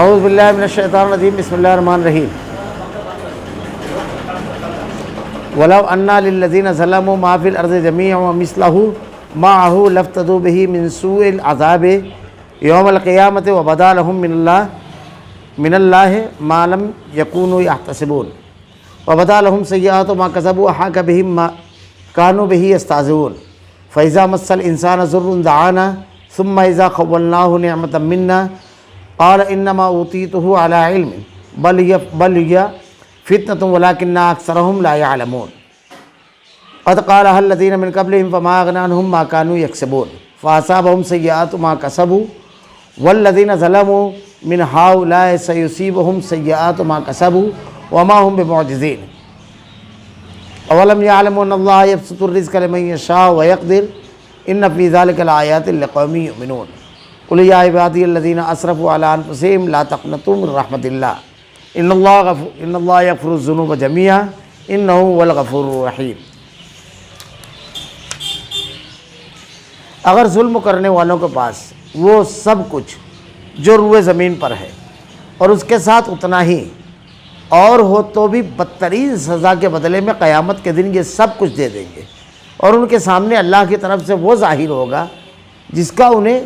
اعوذ باللہ من الشیطان الرجیم بسم اللہ الرحمن الرحیم ولو انا للذین ظلموا ما فی الارض جميعا ومثلہ معه لافتدوا به من سوء العذاب یوم القیامۃ وبدا لهم من اللہ ما لم یکونوا یحتسبون وبدا لهم سیئات ما کسبوا وحاق بهم ما كانوا به یستہزئون فاذا مس الانسان ضر دعانا ثم اذا خولناه نعمة منا قال انما اوتیتہ علی علم بل هي فتنة ولكن اکثرهم لا يعلمون قد قالها الذين من قبلهم فما اغنى عنهم ما كانوا يكسبون فاصابهم سيئات ما كسبوا والذين ظلموا من هؤلاء سيصيبهم سيئات ما كسبوا وما هم بمعجزين اولم يعلموا ان الله يبسط الرزق لمن يشاء ويقدر ان في ذلك لآيات لقوم يؤمنون قل يا عبادي الذين اسرفوا على انفسهم لا تقنطوا من رحمة الله ان الله يغفر الذنوب جميعا انه هو الغفور الرحيم۔ اگر ظلم کرنے والوں کے پاس وہ سب کچھ جو روئے زمین پر ہے اور اس کے ساتھ اتنا ہی اور ہو تو بھی بدترین سزا کے بدلے میں قیامت کے دن یہ سب کچھ دے دیں گے، اور ان کے سامنے اللہ کی طرف سے وہ ظاہر ہوگا جس کا انہیں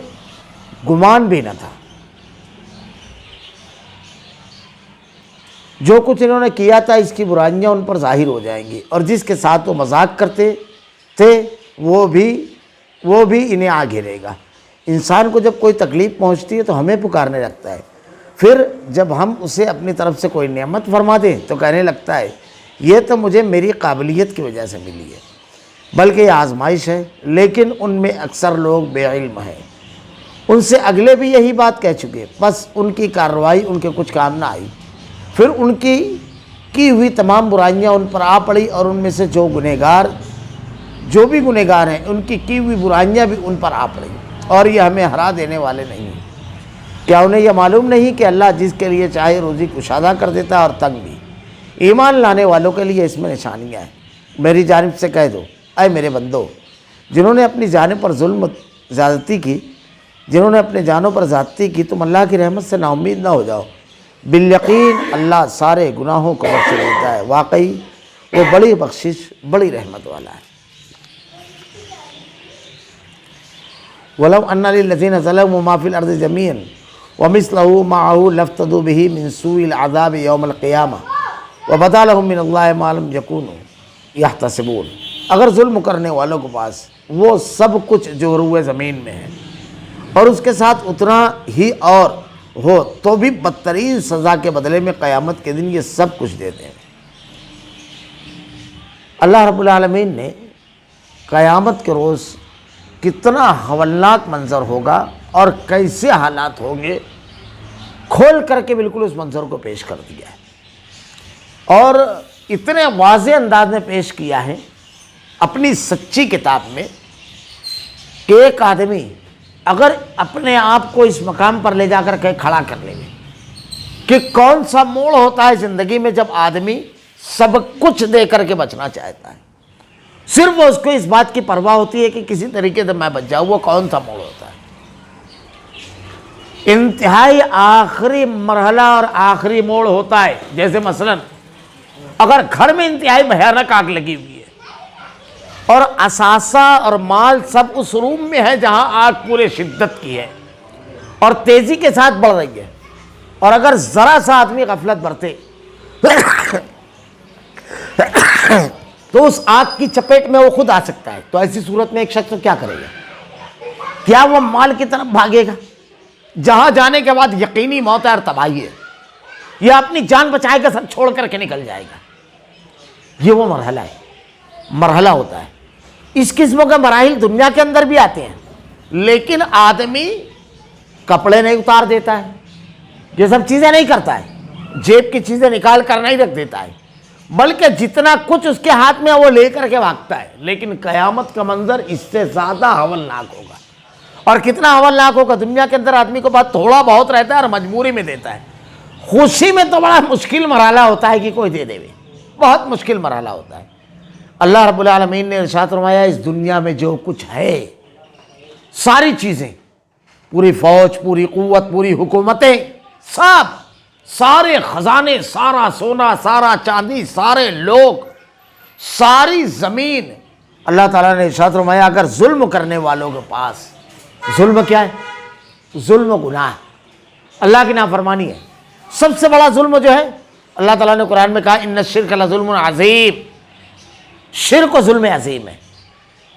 گمان بھی نہ تھا۔ جو کچھ انہوں نے کیا تھا اس کی برائیاں ان پر ظاہر ہو جائیں گی، اور جس کے ساتھ وہ مذاق کرتے تھے وہ بھی انہیں آ گھیرے گا۔ انسان کو جب کوئی تکلیف پہنچتی ہے تو ہمیں پکارنے لگتا ہے، پھر جب ہم اسے اپنی طرف سے کوئی نعمت فرما دیں تو کہنے لگتا ہے یہ تو مجھے میری قابلیت کی وجہ سے ملی ہے، بلکہ یہ آزمائش ہے۔ لیکن ان میں اکثر لوگ بے علم ہیں، ان سے اگلے بھی یہی بات کہہ چکے، بس ان کی کارروائی ان کے کچھ کام نہ آئی، پھر ان کی ہوئی تمام برائیاں ان پر آ پڑی، اور ان میں سے جو بھی گنہگار ہیں ان کی ہوئی برائیاں بھی ان پر آ پڑی، اور یہ ہمیں ہرا دینے والے نہیں ہیں۔ کیا انہیں یہ معلوم نہیں کہ اللہ جس کے لیے چاہے روزی کشادہ کر دیتا ہے اور تنگ بھی؟ ایمان لانے والوں کے لیے اس میں نشانیاں ہیں۔ میری جانب سے کہہ دو، اے میرے بندو، جنہوں نے اپنی جانب پر زیادتی کی تم اللہ کی رحمت سے نا امید نہ ہو جاؤ۔ بالیقین اللہ سارے گناہوں کو بخش دیتا ہے، واقعی وہ بڑی بخشش بڑی رحمت والا ہے۔ وَلَوْ أَنَّ لِلَّذِينَ ظَلَمُوا مَا فِي الْأَرْضِ جَمِيعًا وَمِثْلَهُ مَعَهُ لَافْتَدُوا بِهِ مِنْ سُوءِ الْعَذَابِ يَوْمَ الْقِيَامَةِ وَبَدَا لَهُم مِّنَ اللَّهِ مَا لَمْ يَكُونُوا يَحْتَسِبُونَ۔ اگر ظلم کرنے والوں کے پاس وہ سب کچھ جو روئے زمین میں ہے اور اس کے ساتھ اتنا ہی اور ہو تو بھی بدترین سزا کے بدلے میں قیامت کے دن یہ سب کچھ دیتے ہیں۔ اللہ رب العالمین نے قیامت کے روز کتنا ہولناک منظر ہوگا اور کیسے حالات ہوں گے کھول کر کے بالکل اس منظر کو پیش کر دیا ہے، اور اتنے واضح انداز میں پیش کیا ہے اپنی سچی کتاب میں کہ ایک آدمی اگر اپنے آپ کو اس مقام پر لے جا کر کے کھڑا کر لے کہ کون سا موڑ ہوتا ہے زندگی میں جب آدمی سب کچھ دے کر کے بچنا چاہتا ہے، صرف اس کو اس بات کی پرواہ ہوتی ہے کہ کسی طریقے سے میں بچ جاؤں، وہ کون سا موڑ ہوتا ہے؟ انتہائی آخری مرحلہ اور آخری موڑ ہوتا ہے، جیسے مثلا اگر گھر میں انتہائی بھیانک آگ لگی ہوئی ہے اور اثاثہ اور مال سب اس روم میں ہے جہاں آگ پورے شدت کی ہے اور تیزی کے ساتھ بڑھ رہی ہے، اور اگر ذرا سا آدمی غفلت برتے تو اس آگ کی چپیٹ میں وہ خود آ سکتا ہے، تو ایسی صورت میں ایک شخص کیا کرے گا؟ کیا وہ مال کی طرف بھاگے گا جہاں جانے کے بعد یقینی موت ہے اور تباہی ہے، یا اپنی جان بچائے گا سب چھوڑ کر کے نکل جائے گا؟ یہ وہ مرحلہ ہوتا ہے۔ اس قسم کے مراحل دنیا کے اندر بھی آتے ہیں، لیکن آدمی کپڑے نہیں اتار دیتا ہے، یہ سب چیزیں نہیں کرتا ہے، جیب کی چیزیں نکال کر نہیں رکھ دیتا ہے، بلکہ جتنا کچھ اس کے ہاتھ میں وہ لے کر کے بھاگتا ہے۔ لیکن قیامت کا منظر اس سے زیادہ ہولناک ہوگا، اور کتنا ہولناک ہوگا؟ دنیا کے اندر آدمی کو بات تھوڑا بہت رہتا ہے اور مجبوری میں دیتا ہے، خوشی میں تو بڑا مشکل مرحلہ ہوتا ہے کہ کوئی دے دے، بہت مشکل مرحلہ ہوتا ہے۔ اللہ رب العالمین نے ارشاد فرمایا اس دنیا میں جو کچھ ہے ساری چیزیں، پوری فوج، پوری قوت، پوری حکومتیں، سب سارے خزانے، سارا سونا، سارا چاندی، سارے لوگ، ساری زمین، اللہ تعالیٰ نے ارشاد فرمایا اگر ظلم کرنے والوں کے پاس، ظلم کیا ہے؟ ظلم گناہ، اللہ کی نافرمانی ہے۔ سب سے بڑا ظلم جو ہے، اللہ تعالیٰ نے قرآن میں کہا ان الشرک لظلم عظیم، شرک و ظلم عظیم ہے۔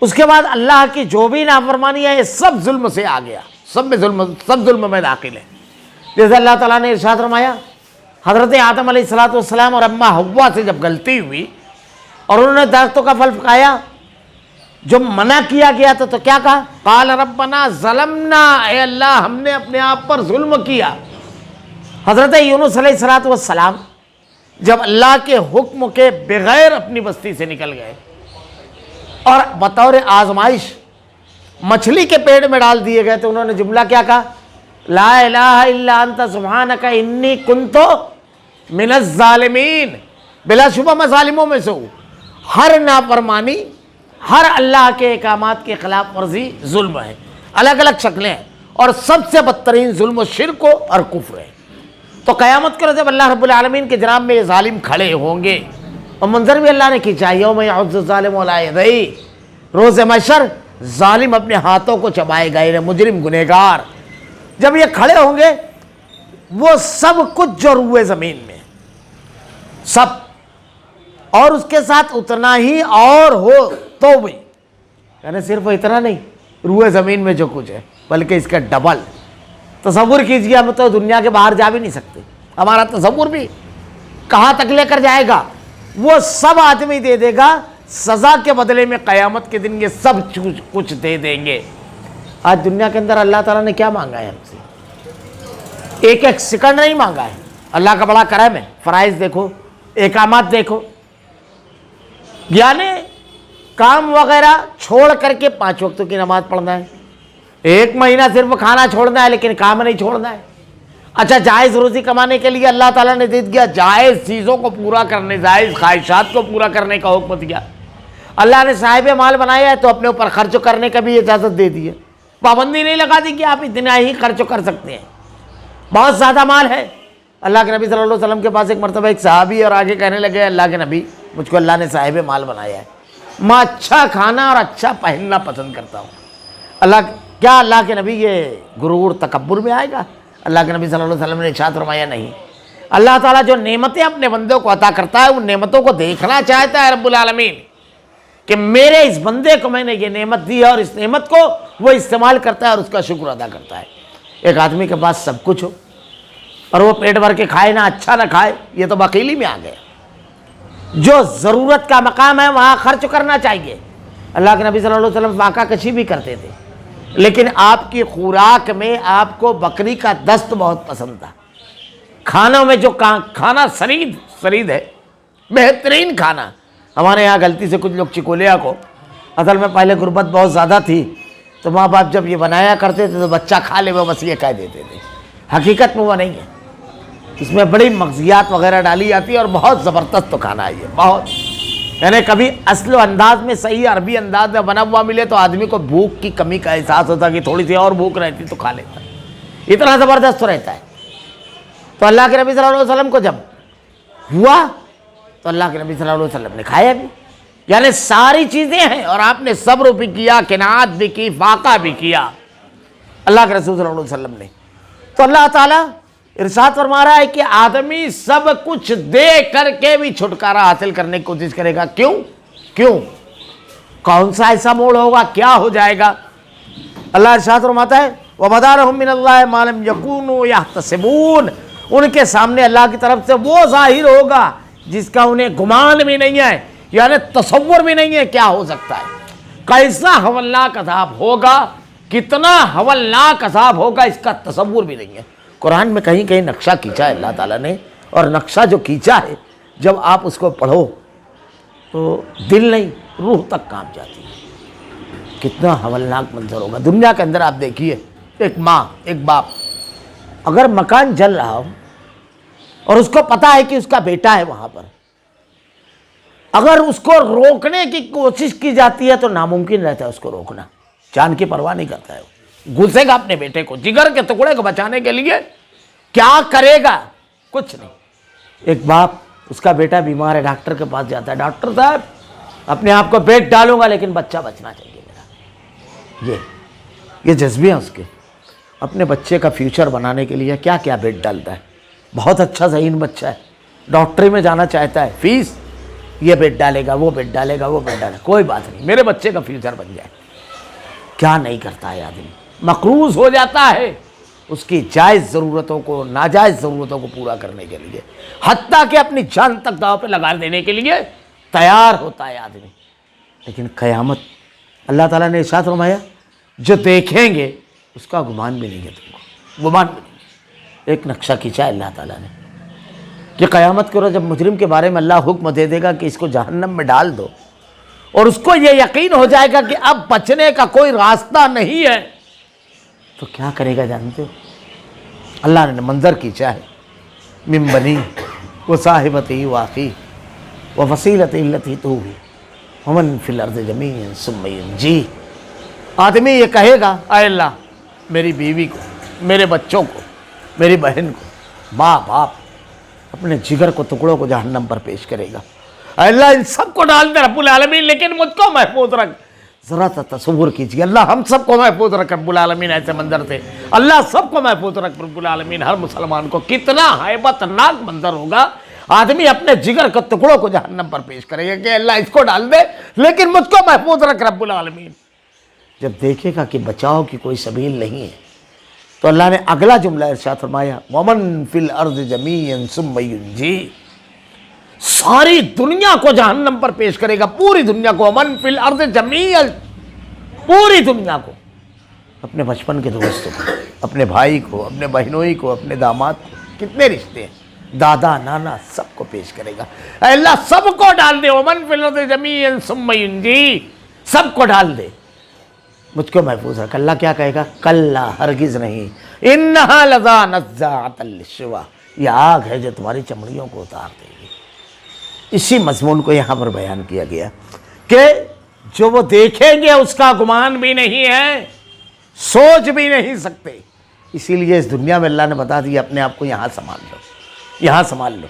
اس کے بعد اللہ کی جو بھی نافرمانی ہے یہ سب ظلم سے آ گیا، سب ظلم میں داخل ہے۔ جیسے اللہ تعالیٰ نے ارشاد فرمایا حضرت آدم علیہ السلام اور اماں حوا سے جب غلطی ہوئی اور انہوں نے درختوں کا پھل کھایا، جو منع کیا گیا تھا تو کیا کہا؟ قال ربنا ظلمنا، اے اللہ ہم نے اپنے آپ پر ظلم کیا۔ حضرت یونس علیہ السلام جب اللہ کے حکم کے بغیر اپنی بستی سے نکل گئے اور بطور آزمائش مچھلی کے پیٹ میں ڈال دیے گئے تو انہوں نے جملہ کیا کہا؟ لا الہ الا انت سبحانک انی کنت من الظالمین، بلا شبہ میں ظالموں میں سے ہوں۔ ہر نافرمانی، ہر اللہ کے احکامات کے خلاف ورزی ظلم ہے، الگ الگ شکلیں ہیں، اور سب سے بدترین ظلم و شرک اور کفر ہے۔ تو قیامت کے روز جب اللہ رب العالمین کے جناب میں یہ ظالم کھڑے ہوں گے، اور منظر بھی اللہ نے کھینچا یوم یعض الظالم علی یدیہ، روز محشر ظالم اپنے ہاتھوں کو چبائے گا، مجرم گنہگار جب یہ کھڑے ہوں گے، وہ سب کچھ جو روئے زمین میں سب، اور اس کے ساتھ اتنا ہی اور ہو تو بھی، یعنی صرف اتنا نہیں روئے زمین میں جو کچھ ہے بلکہ اس کا ڈبل۔ تصور کیجئے، ہم تو دنیا کے باہر جا بھی نہیں سکتے، ہمارا تصور بھی کہاں تک لے کر جائے گا؟ وہ سب آدمی دے دے گا سزا کے بدلے میں، قیامت کے دن یہ سب کچھ دے دیں گے۔ آج دنیا کے اندر اللہ تعالیٰ نے کیا مانگا ہے ہم سے؟ ایک ایک سیکنڈ نہیں مانگا ہے۔ اللہ کا بڑا کرم ہے، فرائض دیکھو، احکامات دیکھو، یعنی کام وغیرہ چھوڑ کر کے 5 وقتوں کی نماز پڑھنا ہے، 1 مہینہ صرف کھانا چھوڑنا ہے لیکن کام نہیں چھوڑنا ہے۔ اچھا، جائز روزی کمانے کے لیے اللہ تعالیٰ نے دے دیا جائز چیزوں کو پورا کرنے، جائز خواہشات کو پورا کرنے کا حکم دیا۔ اللہ نے صاحب مال بنایا ہے تو اپنے اوپر خرچ کرنے کا بھی اجازت دے دی ہے، پابندی نہیں لگا دی کہ آپ اتنا ہی خرچ کر سکتے ہیں۔ بہت زیادہ مال ہے۔ اللہ کے نبی صلی اللہ علیہ وسلم کے پاس ایک مرتبہ ایک صحابی اور آگے کہنے لگے اللہ کے نبی مجھ کو اللہ نے صاحب مال بنایا ہے، میں اچھا کھانا اور اچھا پہننا پسند کرتا ہوں۔ اللہ کے نبی یہ غرور تکبر میں آئے گا؟ اللہ کے نبی صلی اللہ علیہ وسلم نے ارشاد فرمایا نہیں، اللہ تعالیٰ جو نعمتیں اپنے بندوں کو عطا کرتا ہے ان نعمتوں کو دیکھنا چاہتا ہے رب العالمین کہ میرے اس بندے کو میں نے یہ نعمت دی ہے اور اس نعمت کو وہ استعمال کرتا ہے اور اس کا شکر ادا کرتا ہے۔ ایک آدمی کے پاس سب کچھ ہو اور وہ پیٹ بھر کے کھائے نہ، اچھا نہ کھائے، یہ تو بخیلی میں آ گیا۔ جو ضرورت کا مقام ہے وہاں خرچ کرنا چاہیے۔ اللہ کے نبی صلی اللہ علیہ وسلم فاقہ کشی بھی کرتے تھے، لیکن آپ کی خوراک میں آپ کو بکری کا دست بہت پسند تھا۔ کھانوں میں جو کھانا سرید ہے، بہترین کھانا۔ ہمارے یہاں غلطی سے کچھ لوگ چکولیا کو، اصل میں پہلے غربت بہت زیادہ تھی تو ماں باپ جب یہ بنایا کرتے تھے تو بچہ کھا لے وہ بس یہ کہہ دیتے تھے، حقیقت میں وہ نہیں ہے، اس میں بڑی مغزیات وغیرہ ڈالی جاتی ہے اور بہت زبردست کھانا ہے یہ، بہت، یعنی کبھی اصل و انداز میں صحیح عربی انداز میں بنا ہوا ملے تو آدمی کو بھوک کی کمی کا احساس ہوتا کہ تھوڑی سی اور بھوک رہتی تو کھا لیتا، اتنا زبردست رہتا ہے۔ تو اللہ کے نبی صلی اللہ علیہ وسلم کو جب ہوا تو اللہ کے نبی صلی اللہ علیہ وسلم نے کھایا بھی، یعنی ساری چیزیں ہیں اور آپ نے صبر بھی کیا، قناعت بھی کی، فاقہ بھی کیا اللہ کے رسول صلی اللہ علیہ وسلم نے۔ تو اللہ تعالیٰ ارشاد فرما رہا ہے کہ آدمی سب کچھ دے کر کے بھی چھٹکارا حاصل کرنے کی کوشش کرے گا۔ کیوں؟ کون سا ایسا موڑ ہوگا، کیا ہو جائے گا؟ اللہ ارشاد فرماتا ہے وَبَدَا لَهُم مِّنَ اللَّهِ مَا لَمْ يَكُونُوا يَحْتَسِبُونَ، ان کے سامنے اللہ کی طرف سے وہ ظاہر ہوگا جس کا انہیں گمان بھی نہیں ہے، یعنی تصور بھی نہیں ہے کیا ہو سکتا ہے۔ کیسا ہولناک عذاب ہوگا، کتنا ہولناک عذاب ہوگا، اس کا تصور بھی نہیں ہے۔ قرآن میں کہیں کہیں نقشہ کھینچا ہے اللہ تعالیٰ نے، اور نقشہ جو کھینچا ہے جب آپ اس کو پڑھو تو دل نہیں روح تک کانپ جاتی ہے۔ کتنا ہولناک منظر ہوگا دنیا کے اندر۔ آپ دیکھیے ایک ماں، ایک باپ، اگر مکان جل رہا ہو اور اس کو پتا ہے کہ اس کا بیٹا ہے وہاں پر، اگر اس کو روکنے کی کوشش کی جاتی ہے تو ناممکن رہتا ہے اس کو روکنا، جان کی پرواہ نہیں کرتا ہے، گھسے گا اپنے بیٹے کو، جگر کے ٹکڑے کو بچانے کے لیے کیا کرے گا؟ کچھ نہیں۔ ایک باپ، اس کا بیٹا بیمار ہے، ڈاکٹر کے پاس جاتا ہے، ڈاکٹر صاحب اپنے آپ کو بیٹ ڈالوں گا لیکن بچہ بچنا چاہیے میرا۔ یہ جذبے ہیں اس کے، اپنے بچے کا فیوچر بنانے کے لیے کیا کیا بیٹ ڈالتا ہے۔ بہت اچھا ذہین بچہ ہے، ڈاکٹری میں جانا چاہتا ہے، فیس یہ بیٹ ڈالے گا، وہ بیٹ ڈالے گا، وہ بیٹ ڈالے گا، کوئی بات نہیں، میرے بچے کا فیوچر بن جائے۔ کیا نہیں کرتا ہے آدمی، مقروض ہو جاتا ہے اس کی جائز ضرورتوں کو، ناجائز ضرورتوں کو پورا کرنے کے لیے، حتیٰ کہ اپنی جان تک داؤ پہ لگا دینے کے لیے تیار ہوتا ہے آدمی۔ لیکن قیامت اللہ تعالیٰ نے ارشاد فرمایا جو دیکھیں گے اس کا گمان بھی نہیں ہے، تم کو گمان بھی نہیں۔ ایک نقشہ کھینچا ہے اللہ تعالیٰ نے کہ قیامت کے روز جب مجرم کے بارے میں اللہ حکم دے دے گا کہ اس کو جہنم میں ڈال دو، اور اس کو یہ یقین ہو جائے گا کہ اب بچنے کا کوئی راستہ نہیں ہے، تو کیا کرے گا جانتے ہو؟ اللہ نے منظر کھینچا ہے، من بنی و صاحبتی واقعی و وسیلتی التی تووی ومن فی الارض جمیعا ثم ینجی۔ آدمی یہ کہے گا اے اللہ میری بیوی کو، میرے بچوں کو، میری بہن کو، ماں باپ، اپنے جگر کو، ٹکڑوں کو جہنم پر پیش کرے گا۔ اے اللہ ان سب کو ڈال دے رب العالمین، لیکن مجھ کو محفوظ رکھ۔ ذرا سا تصور کیجیے، اللہ ہم سب کو محفوظ رکھ رب العالمین۔ ایسے منظر سے اللہ سب کو محفوظ رکھ رب العالمین۔ ہر مسلمان کو کتنا ہیبت ناک منظر ہوگا، آدمی اپنے جگر کے ٹکڑوں کو جہنم پر پیش کرے گا کہ اللہ اس کو ڈال دے لیکن مجھ کو محفوظ رکھ رب العالمین۔ جب دیکھے گا کہ بچاؤ کی کوئی سبیل نہیں ہے تو اللہ نے اگلا جملہ ارشاد فرمایا وَمَن فِي الْأَرْضِ جَمِيعًا ثُمَّ يُنْجِي۔ ساری دنیا کو جہنم پر پیش کرے گا، پوری دنیا کو، وَمَن فِي الْأَرْضِ جَمِيعًا، پوری دنیا کو، اپنے بچپن کے دوستوں کو، اپنے بھائی کو، اپنے بہنوئی کو، اپنے داماد کو، کتنے رشتے ہیں، دادا نانا، سب کو پیش کرے گا۔ اے اللہ سب کو ڈال دے، وَمَن فِي الْأَرْضِ جَمِيعًا ثُمَّ يُنْجِي، سب کو ڈال دے، مجھ کو محفوظ رکھ۔ اللہ کیا کہے گا؟ کلا، ہرگز نہیں، انہا لظیٰ نزاعۃ للشویٰ، یہ آگ ہے جو تمہاری چمڑیوں کو اتار دے گی۔ اسی مضمون کو یہاں پر بیان کیا گیا کہ جو وہ دیکھیں گے اس کا گمان بھی نہیں ہے، سوچ بھی نہیں سکتے۔ اسی لیے اس دنیا میں اللہ نے بتا دیا اپنے آپ کو یہاں سنبھال لو، یہاں سنبھال لو۔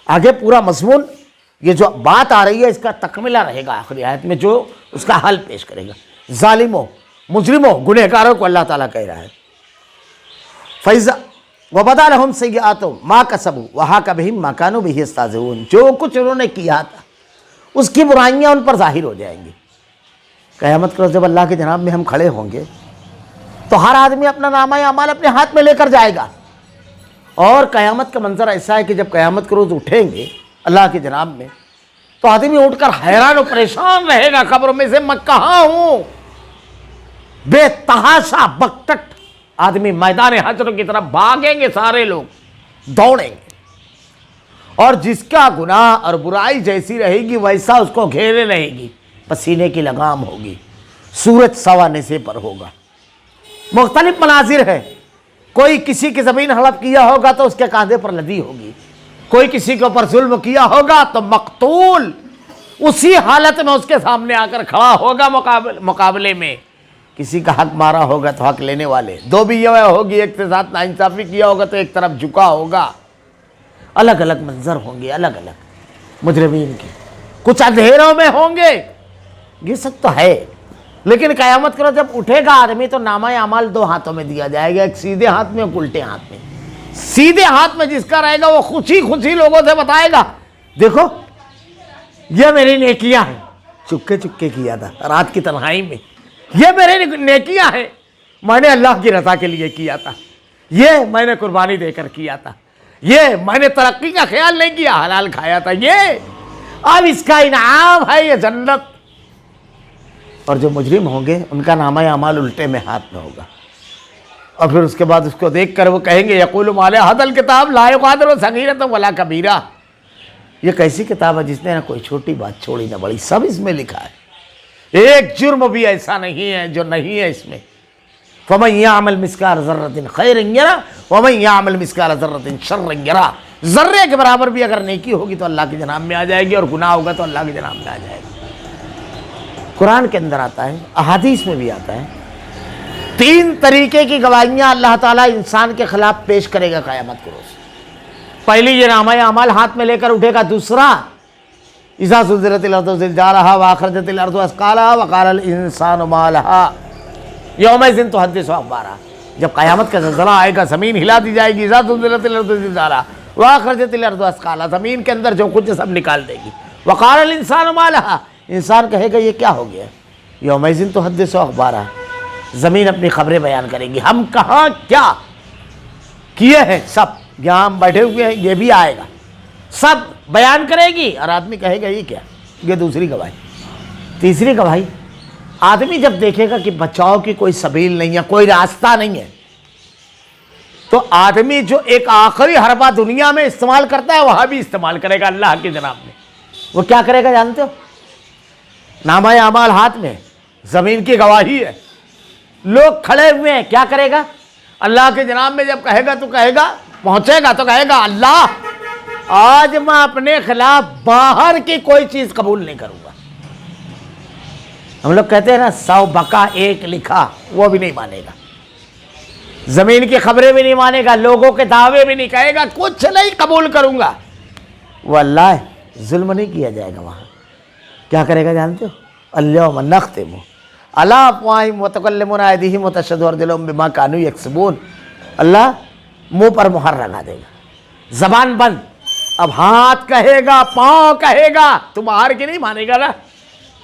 آگے پورا مضمون یہ جو بات آ رہی ہے اس کا تکملہ رہے گا آخری آیت میں، جو اس کا حل پیش کرے گا۔ ظالموں، مجرموں، گنہگاروں کو اللہ تعالیٰ کہہ رہا ہے فَإِذَا وَبَدَا لَهُمْ سَيِّئَاتُ مَا كَسَبُوا وَحَاقَ بِهِم مَّا كَانُوا بِهِ يَسْتَهْزِئُونَ، جو کچھ انہوں نے کیا تھا اس کی برائیاں ان پر ظاہر ہو جائیں گی۔ قیامت کے روز جب اللہ کے جناب میں ہم کھڑے ہوں گے تو ہر آدمی اپنا نامہ اعمال اپنے ہاتھ میں لے کر جائے گا، اور قیامت کا منظر ایسا ہے کہ جب قیامت کے روز اٹھیں گے اللہ کے جناب میں تو آدمی اٹھ کر حیران و پریشان رہے گا قبر میں سے، میں کہاں ہوں؟ بے تحاشا بکٹٹ آدمی میدان حشر کی طرف بھاگیں گے، سارے لوگ دوڑیں گے، اور جس کا گناہ اور برائی جیسی رہے گی ویسا اس کو گھیرے رہے گی، پسینے کی لگام ہوگی، سورج سوا نصف پر ہوگا۔ مختلف مناظر ہے، کوئی کسی کی زمین ہڑپ کیا ہوگا تو اس کے کاندھے پر لدی ہوگی، کوئی کسی کے اوپر ظلم کیا ہوگا تو مقتول اسی حالت میں اس کے سامنے آ کر کھڑا ہوگا مقابلے میں، کسی کا حق مارا ہوگا تو حق لینے والے، دو بھی یہ ہوگی، ایک کے ساتھ ناانصافی کیا ہوگا تو ایک طرف جھکا ہوگا، الگ الگ منظر ہوں گے، الگ الگ مجرمین کے، کچھ اندھیروں میں ہوں گے، یہ سب تو ہے۔ لیکن قیامت کرو جب اٹھے گا آدمی تو نامہ اعمال دو ہاتھوں میں دیا جائے گا، ایک سیدھے ہاتھ میں، ایک الٹے ہاتھ میں۔ سیدھے ہاتھ میں جس کا رہے گا وہ خوشی خوشی لوگوں سے بتائے گا دیکھو یہ میری نیکیاں ہیں، چپکے چپکے کیا تھا رات کی تنہائی میں، یہ میرے نیکیاں ہیں، میں نے اللہ کی رضا کے لیے کیا تھا، یہ میں نے قربانی دے کر کیا تھا، یہ میں نے ترقی کا خیال نہیں کیا، حلال کھایا تھا، یہ اب اس کا انعام ہے، یہ جنت۔ اور جو مجرم ہوں گے ان کا نامہ اعمال الٹے میں ہاتھ میں ہوگا، اور پھر اس کے بعد اس کو دیکھ کر وہ کہیں گے یقول ما لهذا الکتاب لا یغادر صغیرۃ ولا کبیرہ، یہ کیسی کتاب ہے جس نے نہ کوئی چھوٹی بات چھوڑی نہ بڑی، سب اس میں لکھا ہے، ایک جرم بھی ایسا نہیں ہے جو نہیں ہے اس میں۔ فمن یعمل مثقال ذرۃ خیرا یرہ ومن یعمل مثقال ذرۃ شرا یرہ، ذرے کے برابر بھی اگر نیکی ہوگی تو اللہ کے جناب میں آ جائے گی، اور گناہ ہوگا تو اللہ کے جناب میں آ جائے گی۔ قرآن کے اندر آتا ہے، احادیث میں بھی آتا ہے تین طریقے کی گواہیاں اللہ تعالیٰ انسان کے خلاف پیش کرے گا قیامت کے روز. پہلی یہ نامہ اعمال ہاتھ میں لے کر اٹھے گا. دوسرا اذا زلزلت الارض زلزالہا واخرجت الارض اثقالہا وقال الانسان ما لہا یومئذ تحدث اخبارہا. جب قیامت کا زلزلہ آئے گا زمین ہلا دی جائے گی. اذا زلزلت الارض زلزالہا واخرجت الارض اثقالہا, زمین کے اندر جو کچھ سب نکال دے گی. وقال الانسان ما لہا, انسان کہے گا یہ کیا ہو گیا. یومئذ تحدث اخبارہا, زمین اپنی خبریں بیان کرے گی. ہم کہاں کیا کیے ہیں سب یہاں ہم بیٹھے ہوئے ہیں, یہ بھی آئے گا, سب بیان کرے گی. اور آدمی کہے گا یہ کیا. یہ دوسری گواہی. تیسری گواہی, آدمی جب دیکھے گا کہ بچاؤ کی کوئی سبیل نہیں ہے, کوئی راستہ نہیں ہے, تو آدمی جو ایک آخری حربہ دنیا میں استعمال کرتا ہے وہاں بھی استعمال کرے گا اللہ کی جناب میں. وہ کیا کرے گا جانتے ہو؟ نامہ اعمال ہاتھ میں, زمین کی گواہی ہے, لوگ کھڑے ہوئے ہیں. کیا کرے گا؟ اللہ کے جناب میں جب کہے گا تو کہے گا, پہنچے گا تو کہے گا اللہ آج میں اپنے خلاف باہر کی کوئی چیز قبول نہیں کروں گا. ہم لوگ کہتے ہیں نا 100 بکا 1 لکھا, وہ بھی نہیں مانے گا. زمین کی خبریں بھی نہیں مانے گا, لوگوں کے دعوے بھی نہیں, کہے گا کچھ نہیں قبول کروں گا. وہ اللہ ظلم نہیں کیا جائے گا وہاں. کیا کرے گا جانتے ہو؟ الیوم نختم علی افواہہم وتکلمنا ایدیہم وتشہد ارجلہم بما کانوا یکسبون. اللہ منہ پر مہر لگا دے گا, زبان بند. اب ہاتھ کہے گا, پاؤں کہے گا, تو باہر کی نہیں مانے گا نا,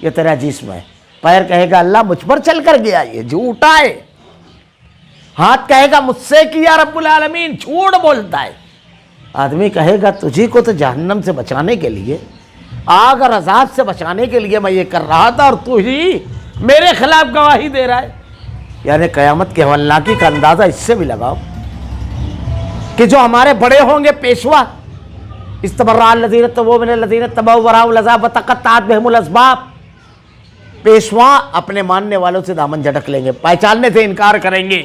یہ تیرا جسم ہے. پیر کہے گا اللہ مجھ پر چل کر گیا, یہ جھوٹا ہے. ہاتھ کہے گا مجھ سے کیا رب العالمین, جھوٹ بولتا ہے. آدمی کہے گا تجھی کو تو جہنم سے بچانے کے لیے, آگ اور عذاب سے بچانے کے لیے میں یہ کر رہا تھا, اور تو ہی میرے خلاف گواہی دے رہا ہے. یعنی قیامت کے ہولناکی کا اندازہ اس سے بھی لگاؤ کہ جو ہمارے بڑے ہوں گے پیشوا, استبرأ الذین اتبعوا من الذین اتبعوا ورأوا العذاب وتقطعت بهم الاسباب. پیشوا اپنے ماننے والوں سے دامن جھٹک لیں گے, پہچاننے سے انکار کریں گے.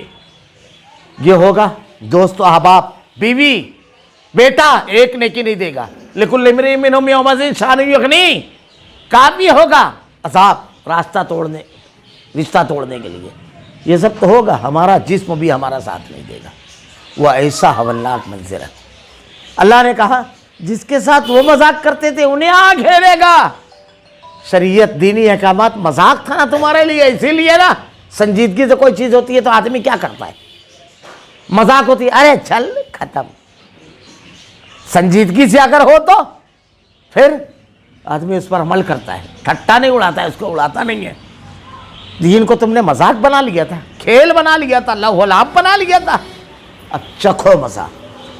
یہ ہوگا دوست و احباب, بیوی بیٹا, ایک نیکی نہیں دے گا. لکل امرئ منہم یومئذ شأن یغنیہ, کافی ہوگا عذاب, راستہ توڑنے, رشتہ توڑنے کے لیے. یہ سب تو ہوگا, ہمارا جسم بھی ہمارا ساتھ نہیں دے گا. وہ ایسا ہولناک منظر ہے. اللہ نے کہا جس کے ساتھ وہ مذاق کرتے تھے انہیں آ گھیرے گا. شریعت دینی احکامات مذاق تھا نا تمہارے لیے, اسی لیے نا سنجیدگی سے کوئی چیز ہوتی ہے تو آدمی کیا کرتا ہے, مذاق ہوتی ہے, ارے چل ختم. سنجیدگی سے اگر ہو تو پھر آدمی اس پر عمل کرتا ہے, ٹھٹا نہیں اڑاتا ہے, اس کو اڑاتا نہیں ہے. دین کو تم نے مذاق بنا لیا تھا, کھیل بنا لیا تھا, لہو لعب بنا لیا تھا. اب چکھو مزہ.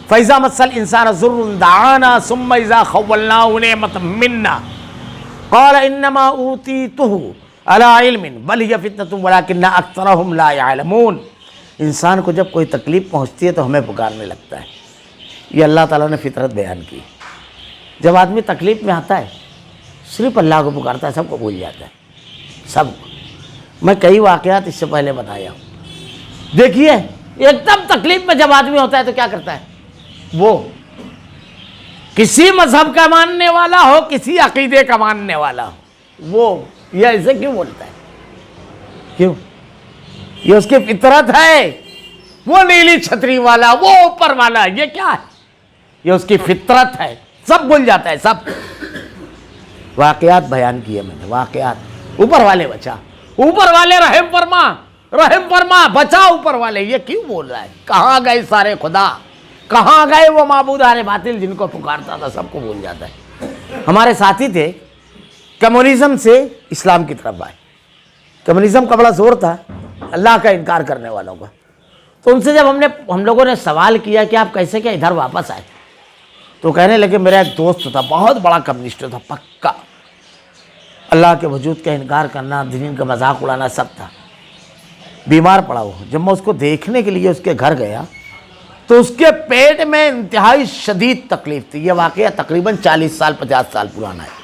فَإِذَا مَسَّ الْإِنسَانَ ضُرٌّ دَعَانَا ثُمَّ إِذَا خَوَّلْنَاهُ نِعْمَةً مِنَّا قَالَ إِنَّمَا أُوتِيتُهُ عَلَىٰ عِلْمٍ بَلْ هِيَ فِتْنَةٌ وَلَٰكِنَّ أَكْثَرَهُمْ لَا يَعْلَمُونَ. انسان کو جب کوئی تکلیف پہنچتی ہے تو ہمیں پکارنے لگتا ہے. یہ اللہ تعالیٰ نے فطرت بیان کی. جب آدمی تکلیف میں آتا ہے صرف اللہ کو پکارتا ہے, سب کو بھول جاتا ہے, سب کو. میں کئی واقعات اس سے پہلے بتایا ہوں. دیکھیے ایک دم تکلیف میں جب آدمی ہوتا ہے تو کیا کرتا ہے, وہ کسی مذہب کا ماننے والا ہو, کسی عقیدے کا ماننے والا ہو, وہ یہ ایسے کیوں بولتا ہے, کیوں؟ یہ اس کی فطرت ہے. وہ نیلی چھتری والا, وہ اوپر والا, یہ کیا ہے, یہ اس کی فطرت ہے. سب بھول جاتا ہے, سب. واقعات بیان کیے میں نے, واقعات. اوپر والے بچا, اوپر والے رحم فرما, رحم فرما, بچا اوپر والے. یہ کیوں بول رہا ہے؟ کہاں گئے سارے خدا, کہاں گئے وہ معبودان باطل جن کو پکارتا تھا, سب کو بھول جاتا ہے. ہمارے ساتھی تھے, کمیونزم سے اسلام کی طرف آئے. کمیونزم کا بڑا زور تھا اللہ کا انکار کرنے والوں کا. تو ان سے جب ہم لوگوں نے سوال کیا کہ آپ کیسے کیا ادھر واپس آئے, تو کہنے لگے میرا ایک دوست تھا, بہت بڑا کمیونسٹ تھا, پکا. اللہ کے وجود کا انکار کرنا, دین کا مذاق اڑانا سب تھا. بیمار پڑا ہوا. جب میں اس کو دیکھنے کے لیے اس کے گھر گیا تو اس کے پیٹ میں انتہائی شدید تکلیف تھی. یہ واقعہ تقریباً 40 سال 50 سال پرانا ہے.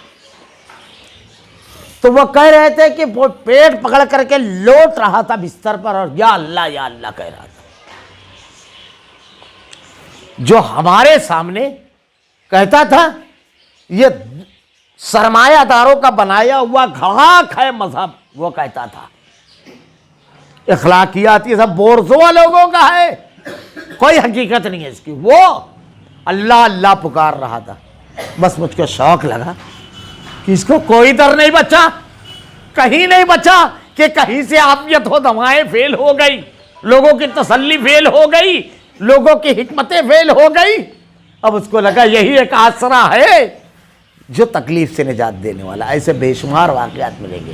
تو وہ کہہ رہے تھے کہ وہ پیٹ پکڑ کر کے لوٹ رہا تھا بستر پر, اور یا اللہ کہہ رہا تھا. جو ہمارے سامنے کہتا تھا یہ سرمایہ داروں کا بنایا ہوا گھڑاک ہے مذہب, وہ کہتا تھا. اخلاقیات یہ سب بورزوا لوگوں کا ہے، کوئی حقیقت نہیں ہے اس کی۔ وہ اللہ اللہ پکار رہا تھا، بس مجھ کو شوق لگا کہ اس کو کوئی در نہیں بچا، کہیں نہیں بچا کہ کہیں سے عافیت ہو، دوائیں فیل ہو گئی، لوگوں کی تسلی فیل ہو گئی، لوگوں کی حکمتیں فیل ہو گئی۔ اب اس کو لگا یہی ایک آسرا ہے جو تکلیف سے نجات دینے والا۔ ایسے بے شمار واقعات ملیں گے۔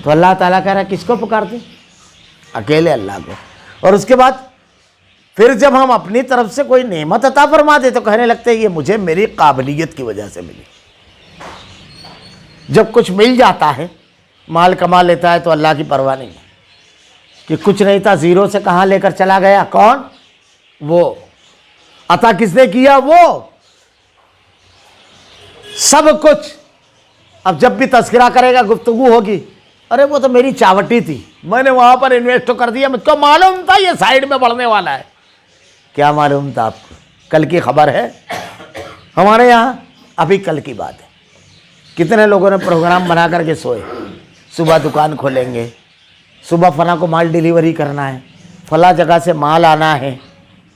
تو اللہ تعالیٰ کہہ رہا ہے کس کو پکارتے؟ اکیلے اللہ کو۔ اور اس کے بعد پھر جب ہم اپنی طرف سے کوئی نعمت عطا فرما دے تو کہنے لگتے ہیں یہ مجھے میری قابلیت کی وجہ سے ملی۔ جب کچھ مل جاتا ہے، مال کما لیتا ہے تو اللہ کی پرواہ نہیں ہے کہ کچھ نہیں تھا، زیرو سے کہاں لے کر چلا گیا، کون؟ وہ عطا کس نے کیا؟ وہ سب کچھ۔ اب جب بھی تذکرہ کرے گا، گفتگو ہوگی، ارے وہ تو میری چاوٹی تھی، میں نے وہاں پر انویسٹ کر دیا، مجھ کو معلوم تھا یہ سائیڈ میں بڑھنے والا ہے۔ کیا معلوم تھا آپ کو؟ کل کی خبر ہے ہمارے یہاں، ابھی کل کی بات ہے۔ کتنے لوگوں نے پروگرام بنا کر کے سوئے، صبح دکان کھولیں گے، صبح فلاں کو مال ڈیلیوری کرنا ہے، فلاں جگہ سے مال آنا ہے،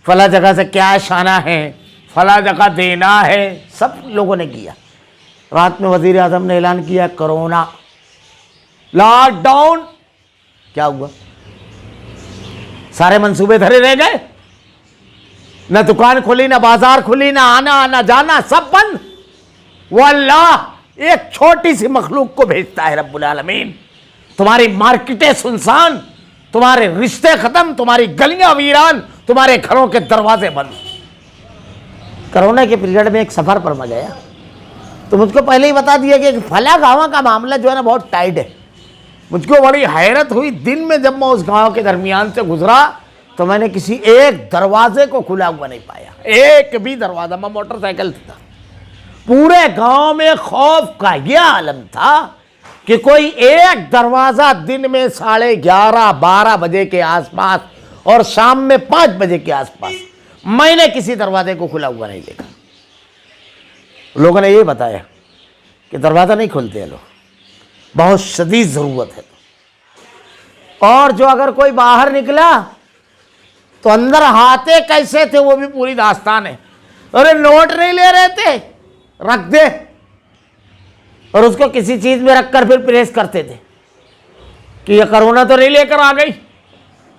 فلاں جگہ سے کیش آنا ہے، فلاں جگہ دینا ہے، سب لوگوں نے کیا۔ رات میں وزیر اعظم نے اعلان کیا کرونا، لاک ڈاؤن، کیا ہوا؟ سارے منصوبے دھرے رہ گئے، نہ دکان کھلی، نہ بازار کھلی، نہ آنا نہ جانا، سب بند۔ وہ اللہ ایک چھوٹی سی مخلوق کو بھیجتا ہے رب العالمین، تمہاری مارکیٹیں سنسان، تمہارے رشتے ختم، تمہاری گلیاں ویران، تمہارے گھروں کے دروازے بند۔ کرونا کے پیریڈ میں ایک سفر پر میں گیا تو مجھ کو پہلے ہی بتا دیا کہ فلاں گاؤں کا معاملہ جو ہے نا بہت ٹائٹ ہے۔ مجھ کو بڑی حیرت ہوئی، دن میں جب میں اس گاؤں کے درمیان سے گزرا تو میں نے کسی ایک دروازے کو کھلا ہوا نہیں پایا، ایک بھی دروازہ۔ میں موٹر سائیکل سے تھا، پورے گاؤں میں خوف کا یہ عالم تھا کہ کوئی ایک دروازہ دن میں 11:30 12 بجے کے آس پاس اور شام میں 5 بجے کے آس پاس میں نے کسی دروازے کو کھلا ہوا نہیں دیکھا۔ لوگوں نے یہ بتایا کہ دروازہ نہیں کھولتے ہیں لوگ، بہت شدید ضرورت ہے۔ اور جو اگر کوئی باہر نکلا تو اندر ہاتھے کیسے تھے وہ بھی پوری داستان ہے۔ ارے نوٹ نہیں لے رہے تھے، رکھ دے، اور اس کو کسی چیز میں رکھ کر پھر پریس کرتے تھے کہ یہ کرونا تو نہیں لے کر آ گئی،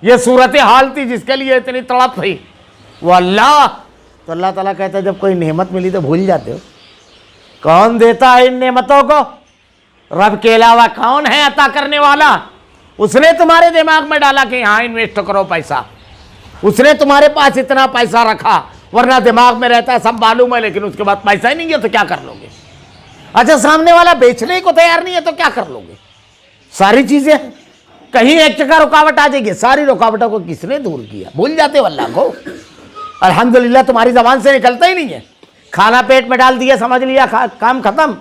یہ صورتحال تھی جس کے لیے اتنی تڑپ تھی۔ وہ اللہ، تو اللہ تعالیٰ کہتا ہے جب کوئی نعمت ملی تو بھول جاتے ہو۔ کون دیتا ہے ان نعمتوں کو؟ رب کے علاوہ کون ہے عطا کرنے والا؟ اس نے تمہارے دماغ میں ڈالا کہ یہاں انویسٹ کرو پیسہ، اس نے تمہارے پاس اتنا پیسہ رکھا، ورنہ دماغ میں رہتا ہے سب معلوم ہے لیکن اس کے بعد پیسہ ہی نہیں ہے تو کیا کر لو گے؟ اچھا سامنے والا بیچنے کو تیار نہیں ہے تو کیا کر لو گے؟ ساری چیزیں کہیں ایک جگہ رکاوٹ آ جائے گی، ساری رکاوٹوں کو کس نے دور کیا؟ بھول جاتے ہو اللہ کو۔ الحمدللہ تمہاری زبان سے نکلتا ہی نہیں ہے، کھانا پیٹ میں ڈال دیا سمجھ لیا کام ختم،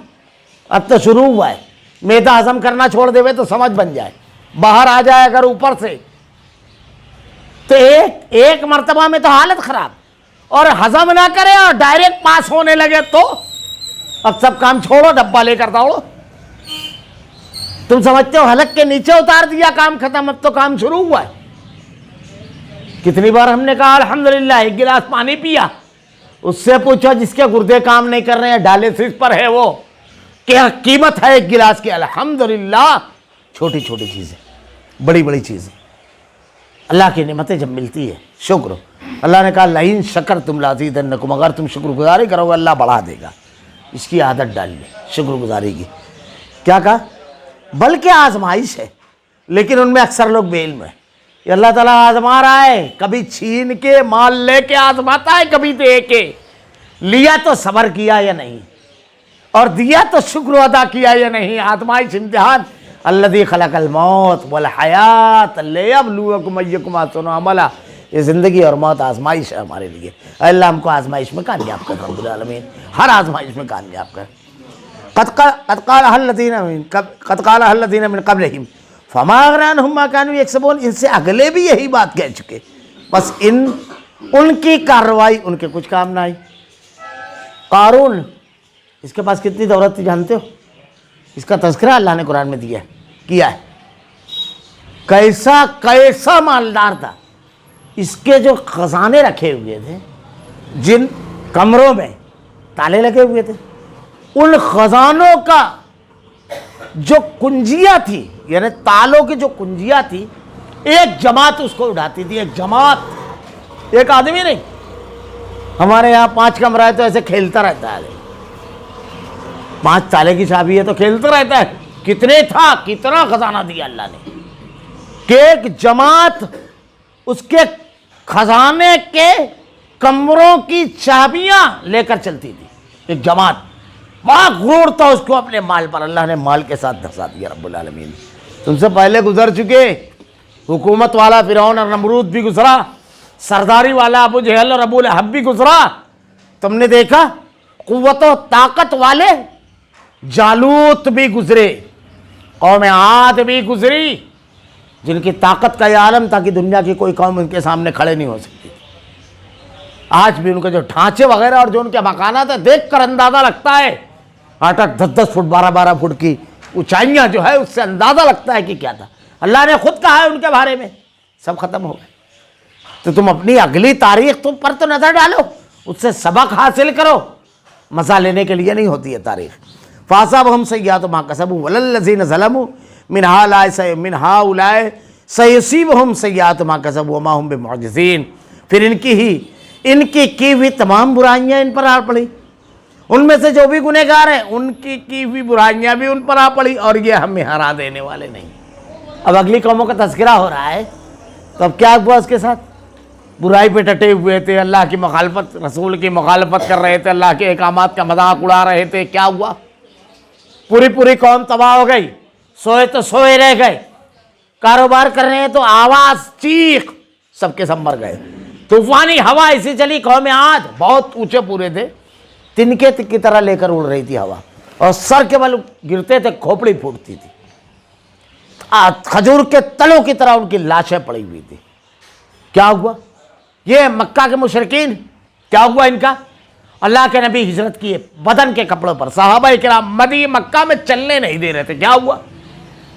اب تو شروع ہوا ہے۔ میدا ہضم کرنا چھوڑ دے تو سمجھ بن جائے، باہر آ جائے اگر اوپر سے تو ایک مرتبہ میں تو حالت خراب، اور ہضم نہ کرے اور ڈائریکٹ پاس ہونے لگے تو اب سب کام چھوڑو، ڈبہ لے کر دوڑو۔ تم سمجھتے ہو حلق کے نیچے اتار دیا کام ختم، اب تو کام شروع ہوا ہے۔ کتنی بار ہم نے کہا الحمدللہ، ایک گلاس پانی پیا، اس سے پوچھو جس کے گردے کام نہیں کر رہے ہیں، ڈائلیسس پر ہے، وہ کیا قیمت ہے ایک گلاس کی؟ الحمدللہ، چھوٹی چھوٹی چیزیں، بڑی بڑی چیزیں، اللہ کی نعمتیں جب ملتی ہے شکر۔ اللہ نے کہا لئن شکرتم لازیدنکم، اگر تم شکر گزاری کرو گے اللہ بڑھا دے گا۔ اس کی عادت ڈال لیں شکر گزاری کی۔ کیا کہا؟ بلکہ آزمائش ہے، لیکن ان میں اکثر لوگ بے علم ہیں۔ یہ اللہ تعالیٰ آزما رہا ہے، کبھی چھین کے مال لے کے آزماتا ہے، کبھی دے کے۔ لیا تو صبر کیا یا نہیں، اور دیا تو شکر ادا کیا یا نہیں، آزمائش امتحان۔ الذی خلق الموت والحیات لیبلوکم ایکم احسن عملا، یہ زندگی اور موت آزمائش ہے ہمارے لیے۔ اللہ ہم کو آزمائش میں کامیاب کر رب العالمین، ہر آزمائش میں کامیاب کر۔ قد قالها الذین من قبلہم فما اغنی عنہم ما کانوا یکسبون، ان سے اگلے بھی یہی بات کہہ چکے، بس ان کی کارروائی ان کے کچھ کام نہ آئی۔ قارون، اس کے پاس کتنی دولت تھی جانتے ہو؟ اس کا تذکرہ اللہ نے قرآن میں کیا ہے۔ کیسا کیسا مالدار تھا. اس کے جو خزانے رکھے ہوئے تھے, جن کمروں میں تالے لگے ہوئے تھے, ان خزانوں کا جو کنجیاں تھی, یعنی تالوں کی جو کنجیاں تھی, ایک جماعت اس کو اٹھاتی تھی. ایک جماعت, ایک آدمی نہیں. ہمارے یہاں 5 کمرہ ہے تو ایسے کھیلتا رہتا ہے, 5 تالے کی چابی ہے تو کھیلتا رہتا ہے. کتنے تھا, کتنا خزانہ دیا اللہ نے کہ ایک جماعت اس کے خزانے کے کمروں کی چابیاں لے کر چلتی تھی. ایک جماعت, بڑا غرور تھا اس کو اپنے مال پر. اللہ نے مال کے ساتھ دھسا دیا رب العالمین. تم سے پہلے گزر چکے, حکومت والا فرعون اور نمرود بھی گزرا, سرداری والا ابو جہل اور ابو لہب بھی گزرا. تم نے دیکھا قوت و طاقت والے جالوت بھی گزرے, قوم عاد بھی گزری, جن کی طاقت کا یہ عالم تھا کہ دنیا کی کوئی قوم ان کے سامنے کھڑے نہیں ہو سکتی. آج بھی ان کے جو ڈھانچے وغیرہ اور جو ان کے مکانات ہیں, دیکھ کر اندازہ لگتا ہے 8-8, 10-10 فٹ, 12-12 فٹ کی اونچائیاں جو ہے, اس سے اندازہ لگتا ہے کہ کیا تھا. اللہ نے خود کہا ہے ان کے بارے میں, سب ختم ہو گئے. تو تم اپنی اگلی تاریخ تم پر تو نظر ڈالو, اس سے سبق حاصل کرو. مزہ لینے کے لیے نہیں ہوتی ہے تاریخ. فَأَصَابَهُمْ سَيِّئَاتُ مَا كَسَبُوا وَلَلَّذِينَ ظَلَمُوا مِنْ هَٰؤُلَاءِ سَيُصِيبُهُمْ سَيِّئَاتُ مَا كَسَبُوا وَمَا هُمْ بِمُعْجِزِينَ. پھر ان کی ہوئی تمام برائیاں ان پر آ پڑی. ان میں سے جو بھی گنہگار ہیں ان کی ہوئی برائیاں بھی ان پر آ پڑی, اور یہ ہمیں ہرا دینے والے نہیں. اب اگلی قوموں کا تذکرہ ہو رہا ہے, تو اب کیا ہوا اس کے ساتھ؟ برائی پہ ڈٹے ہوئے تھے, اللہ کی مخالفت, رسول کی مخالفت کر رہے تھے, اللہ کے احکامات کا مذاق اڑا رہے تھے. کیا ہوا؟ پوری قوم تباہ ہو گئی. سوئے تو سوئے رہ گئے, کاروبار کر رہے ہیں تو آواز, چیخ, سب کے سب مر گئے. طوفانی ہوا ایسی چلی, قوم عاد بہت اونچے پورے تھے, تنکے کی طرح لے کر اڑ رہی تھی ہوا, اور سر کے بل گرتے تھے, کھوپڑی پھوٹتی تھی. کھجور کے تلوں کی طرح ان کی لاشیں پڑی ہوئی تھی. کیا ہوا؟ یہ مکہ کے مشرکین, کیا ہوا ان کا؟ اللہ کے نبی ہجرت کیے بدن کے کپڑوں پر, صحابہ کرام مکہ میں چلنے نہیں دے رہے تھے. کیا ہوا؟